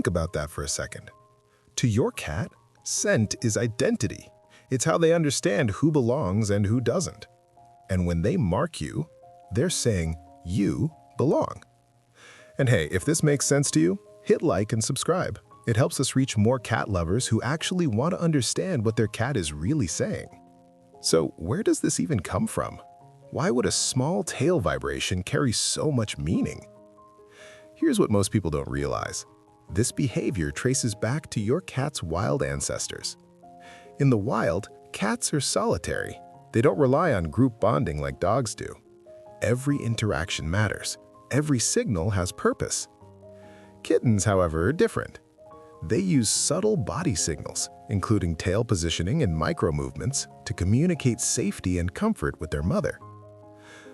Think about that for a second. To your cat, scent is identity. It's how they understand who belongs and who doesn't. And when they mark you, they're saying you belong. And hey, if this makes sense to you, hit like and subscribe. It helps us reach more cat lovers who actually want to understand what their cat is really saying. So where does this even come from? Why would a small tail vibration carry so much meaning? Here's what most people don't realize. This behavior traces back to your cat's wild ancestors. In the wild, cats are solitary. They don't rely on group bonding like dogs do. Every interaction matters. Every signal has purpose. Kittens, however, are different. They use subtle body signals, including tail positioning and micro-movements, to communicate safety and comfort with their mother.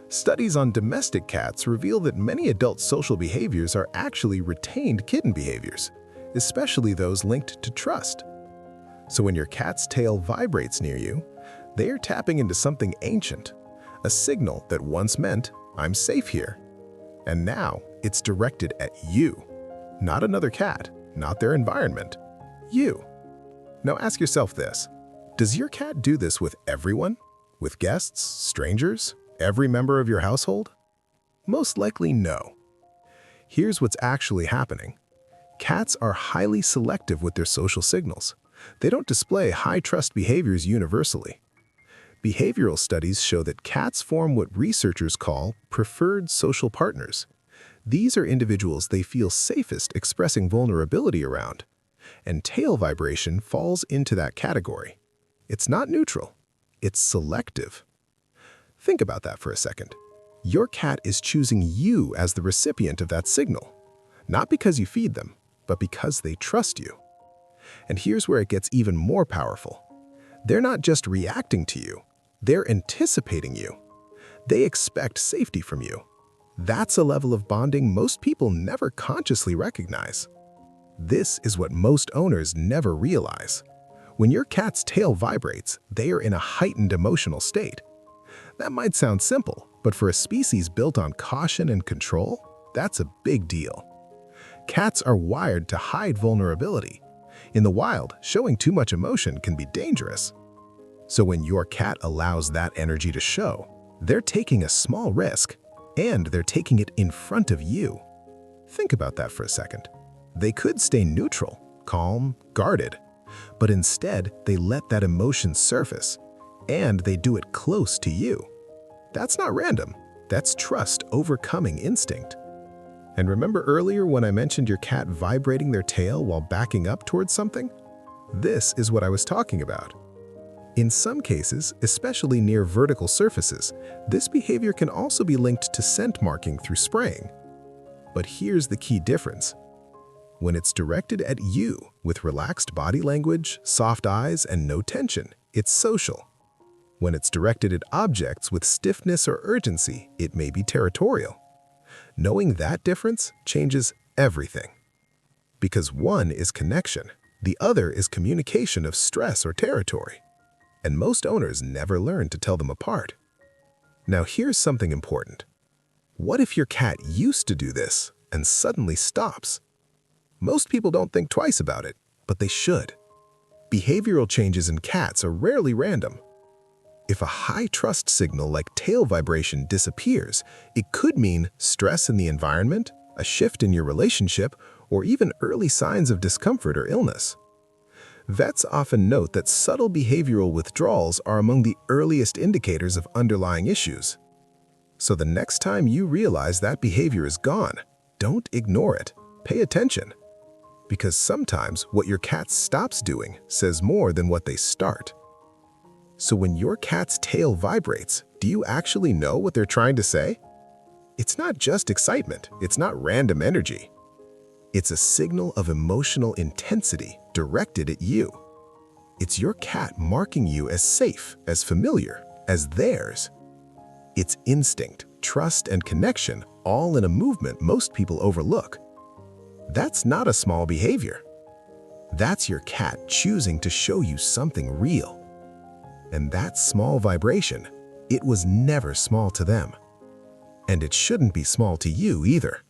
Studies on domestic cats reveal that many adult social behaviors are actually retained kitten behaviors, especially those linked to trust. So when your cat's tail vibrates near you, they are tapping into something ancient, a signal that once meant, "I'm safe here." And now it's directed at you, not another cat, not their environment, you. Now ask yourself this, does your cat do this with everyone? With guests, strangers, every member of your household? Most likely no. Here's what's actually happening. Cats are highly selective with their social signals. They don't display high-trust behaviors universally. Behavioral studies show that cats form what researchers call preferred social partners. These are individuals they feel safest expressing vulnerability around, and tail vibration falls into that category. It's not neutral, it's selective. Think about that for a second. Your cat is choosing you as the recipient of that signal, not because you feed them, but because they trust you. And here's where it gets even more powerful. They're not just reacting to you, they're anticipating you. They expect safety from you. That's a level of bonding most people never consciously recognize. This is what most owners never realize. When your cat's tail vibrates, they are in a heightened emotional state. That might sound simple, but for a species built on caution and control, that's a big deal. Cats are wired to hide vulnerability. In the wild, showing too much emotion can be dangerous. So when your cat allows that energy to show, they're taking a small risk, and they're taking it in front of you. Think about that for a second. They could stay neutral, calm, guarded, but instead they let that emotion surface, and they do it close to you. That's not random. That's trust overcoming instinct. And remember earlier when I mentioned your cat vibrating their tail while backing up towards something? This is what I was talking about. In some cases, especially near vertical surfaces, this behavior can also be linked to scent marking through spraying. But here's the key difference. When it's directed at you with relaxed body language, soft eyes, and no tension, it's social. When it's directed at objects with stiffness or urgency, it may be territorial. Knowing that difference changes everything. Because one is connection, the other is communication of stress or territory. And most owners never learn to tell them apart. Now here's something important. What if your cat used to do this and suddenly stops? Most people don't think twice about it, but they should. Behavioral changes in cats are rarely random. If a high trust signal like tail vibration disappears, it could mean stress in the environment, a shift in your relationship, or even early signs of discomfort or illness. Vets often note that subtle behavioral withdrawals are among the earliest indicators of underlying issues. So the next time you realize that behavior is gone, don't ignore it. Pay attention. Because sometimes what your cat stops doing says more than what they start. So when your cat's tail vibrates, do you actually know what they're trying to say? It's not just excitement. It's not random energy. It's a signal of emotional intensity directed at you. It's your cat marking you as safe, as familiar, as theirs. It's instinct, trust, and connection, all in a movement most people overlook. That's not a small behavior. That's your cat choosing to show you something real. And that small vibration, it was never small to them. And it shouldn't be small to you either.